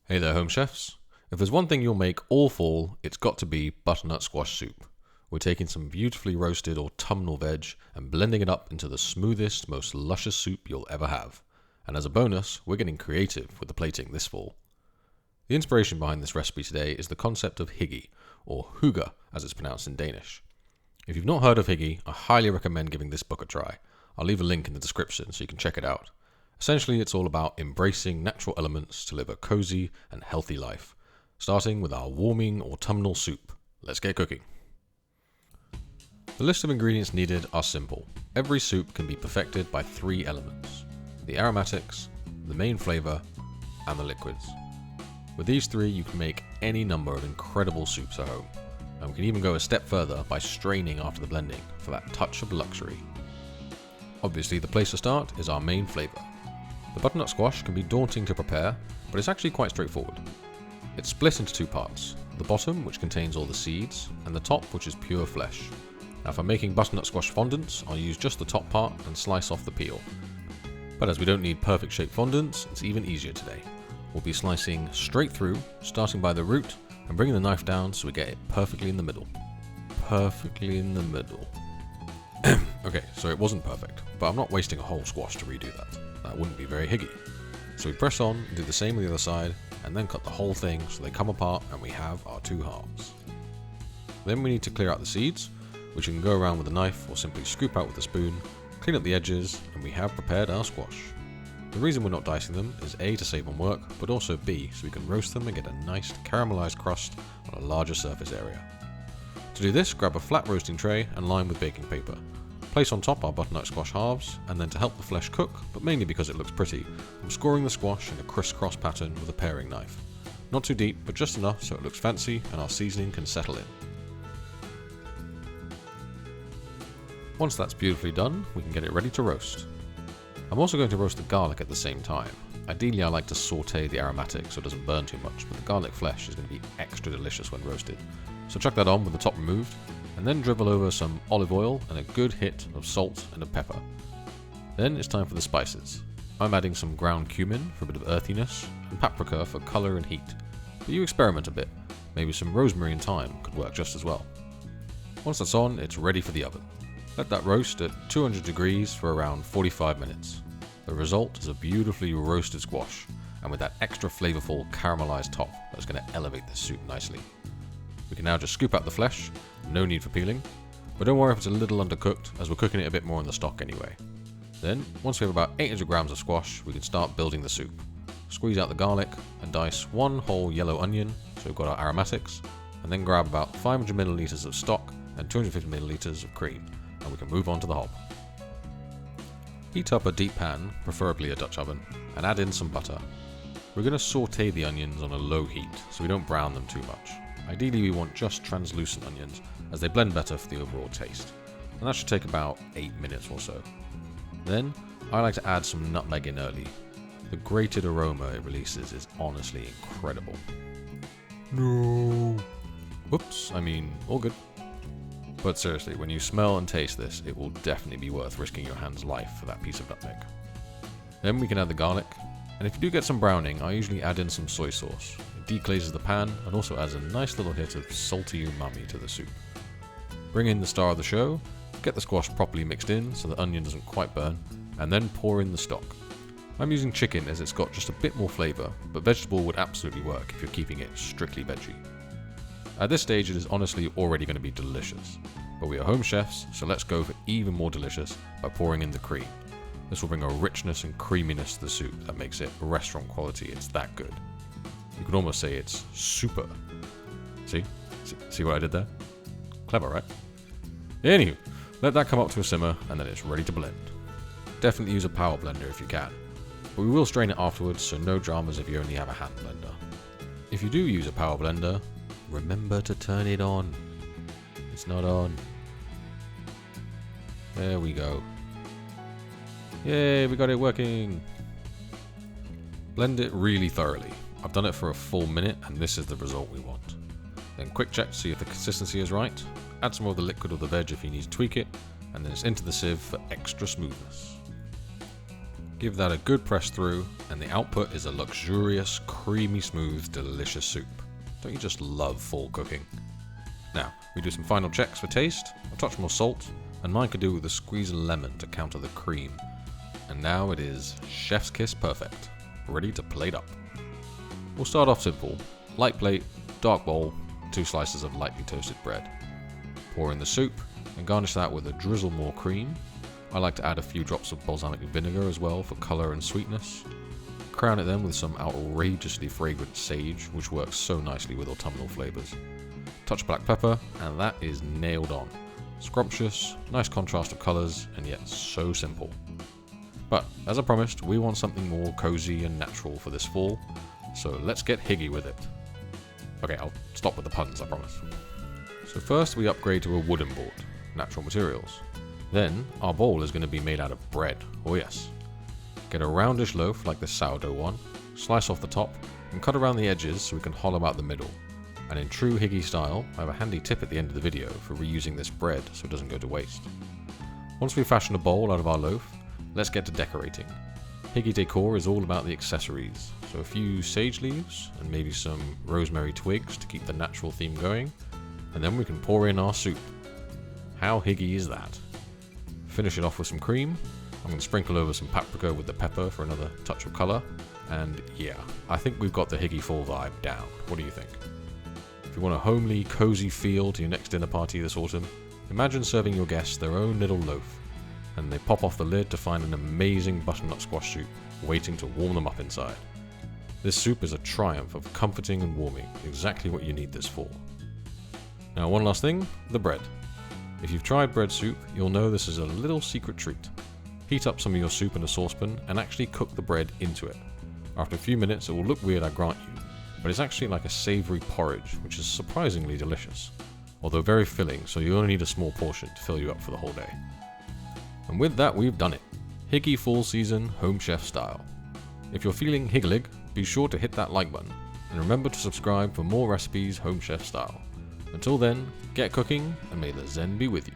Hey there, home chefs. If there's one thing you'll make all fall, it's got to be butternut squash soup. We're taking some beautifully roasted autumnal veg and blending it up into the smoothest, most luscious soup you'll ever have. And as a bonus, we're getting creative with the plating this fall. The inspiration behind this recipe today is the concept of hygge, or hygge as it's pronounced in Danish. If you've not heard of hygge, I highly recommend giving this book a try. I'll leave a link in the description so you can check it out. Essentially, it's all about embracing natural elements to live a cozy and healthy life, starting with our warming autumnal soup. Let's get cooking. The list of ingredients needed are simple. Every soup can be perfected by three elements: the aromatics, the main flavor, and the liquids. With these three, you can make any number of incredible soups at home, and we can even go a step further by straining after the blending for that touch of luxury. Obviously, the place to start is our main flavor. The butternut squash can be daunting to prepare, but it's actually quite straightforward. It's split into two parts: the bottom, which contains all the seeds, and the top, which is pure flesh. Now, for making butternut squash fondants, I'll use just the top part and slice off the peel. But as we don't need perfect shaped fondants, it's even easier today. We'll be slicing straight through, starting by the root, and bringing the knife down so we get it perfectly in the middle. Perfectly in the middle. Okay, so it wasn't perfect, but I'm not wasting a whole squash to redo that. That wouldn't be very hygge. So we press on, do the same with the other side, and then cut the whole thing so they come apart and we have our two halves. Then we need to clear out the seeds, which you can go around with a knife or simply scoop out with a spoon, clean up the edges, and we have prepared our squash. The reason we're not dicing them is A, to save on work, but also B, so we can roast them and get a nice caramelized crust on a larger surface area. To do this, grab a flat roasting tray and line with baking paper. Place on top our butternut squash halves, and then to help the flesh cook, but mainly because it looks pretty, I'm scoring the squash in a crisscross pattern with a paring knife. Not too deep, but just enough so it looks fancy and our seasoning can settle in. Once that's beautifully done, we can get it ready to roast. I'm also going to roast the garlic at the same time. Ideally, I like to saute the aromatics so it doesn't burn too much, but the garlic flesh is going to be extra delicious when roasted. So chuck that on with the top removed, and then drizzle over some olive oil and a good hit of salt and of pepper. Then it's time for the spices. I'm adding some ground cumin for a bit of earthiness, and paprika for colour and heat. But you experiment a bit. Maybe some rosemary and thyme could work just as well. Once that's on, it's ready for the oven. Let that roast at 200 degrees for around 45 minutes. The result is a beautifully roasted squash, and with that extra flavourful caramelised top that's going to elevate this soup nicely. We can now just scoop out the flesh, no need for peeling, but don't worry if it's a little undercooked as we're cooking it a bit more in the stock anyway. Then, once we have about 800 grams of squash, we can start building the soup. Squeeze out the garlic and dice one whole yellow onion, so we've got our aromatics, and then grab about 500 millilitres of stock and 250 millilitres of cream, and we can move on to the hob. Heat up a deep pan, preferably a Dutch oven, and add in some butter. We're going to saute the onions on a low heat so we don't brown them too much. Ideally, we want just translucent onions, as they blend better for the overall taste. And that should take about 8 minutes or so. Then, I like to add some nutmeg in early. The grated aroma it releases is honestly incredible. No. Whoops, all good. But seriously, when you smell and taste this, it will definitely be worth risking your hand's life for that piece of nutmeg. Then we can add the garlic, and if you do get some browning, I usually add in some soy sauce. It deglazes the pan and also adds a nice little hit of salty umami to the soup. Bring in the star of the show, get the squash properly mixed in so the onion doesn't quite burn, and then pour in the stock. I'm using chicken as it's got just a bit more flavour, but vegetable would absolutely work if you're keeping it strictly veggie. At this stage, it is honestly already going to be delicious, but we are home chefs, so let's go for even more delicious by pouring in the cream. This will bring a richness and creaminess to the soup that makes it restaurant quality. It's that good. You could almost say it's super. See what I did there? Clever, right? Anywho, let that come up to a simmer and then it's ready to blend. Definitely use a power blender if you can, but we will strain it afterwards, so no dramas if you only have a hand blender. If you do use a power blender, remember to turn it on. It's not on. There we go. Yay, we got it working. Blend it really thoroughly. I've done it for a full minute and this is the result we want. Then quick check to see if the consistency is right. Add some more of the liquid or the veg if you need to tweak it, and then it's into the sieve for extra smoothness. Give that a good press through, and the output is a luxurious, creamy smooth, delicious soup. Don't you just love fall cooking? Now, we do some final checks for taste, a touch more salt, and mine could do with a squeeze of lemon to counter the cream. And now it is chef's kiss perfect, ready to plate up. We'll start off simple. Light plate, dark bowl, 2 slices of lightly toasted bread. Pour in the soup, and garnish that with a drizzle more cream. I like to add a few drops of balsamic vinegar as well for colour and sweetness. Crown it then with some outrageously fragrant sage, which works so nicely with autumnal flavours. Touch black pepper, and that is nailed on. Scrumptious, nice contrast of colours, and yet so simple. But, as I promised, we want something more cosy and natural for this fall, so let's get hygge with it. Okay, I'll stop with the puns, I promise. So first we upgrade to a wooden board, natural materials. Then, our bowl is going to be made out of bread, oh yes. Get a roundish loaf like the sourdough one, slice off the top, and cut around the edges so we can hollow out the middle. And in true hygge style, I have a handy tip at the end of the video for reusing this bread so it doesn't go to waste. Once we fashion a bowl out of our loaf, let's get to decorating. Hygge decor is all about the accessories, so a few sage leaves and maybe some rosemary twigs to keep the natural theme going, and then we can pour in our soup. How hygge is that? Finish it off with some cream. I'm going to sprinkle over some paprika with the pepper for another touch of colour, and yeah, I think we've got the hygge fall vibe down. What do you think? If you want a homely, cosy feel to your next dinner party this autumn, imagine serving your guests their own little loaf, and they pop off the lid to find an amazing butternut squash soup waiting to warm them up inside. This soup is a triumph of comforting and warming, exactly what you need this fall. Now one last thing, the bread. If you've tried bread soup, you'll know this is a little secret treat. Heat up some of your soup in a saucepan and actually cook the bread into it. After a few minutes it will look weird, I grant you, but it's actually like a savoury porridge, which is surprisingly delicious. Although very filling, so you only need a small portion to fill you up for the whole day. And with that we've done it. Hygge fall season, Home Chef style. If you're feeling higgelig, be sure to hit that like button, and remember to subscribe for more recipes Home Chef style. Until then, get cooking, and may the Zen be with you.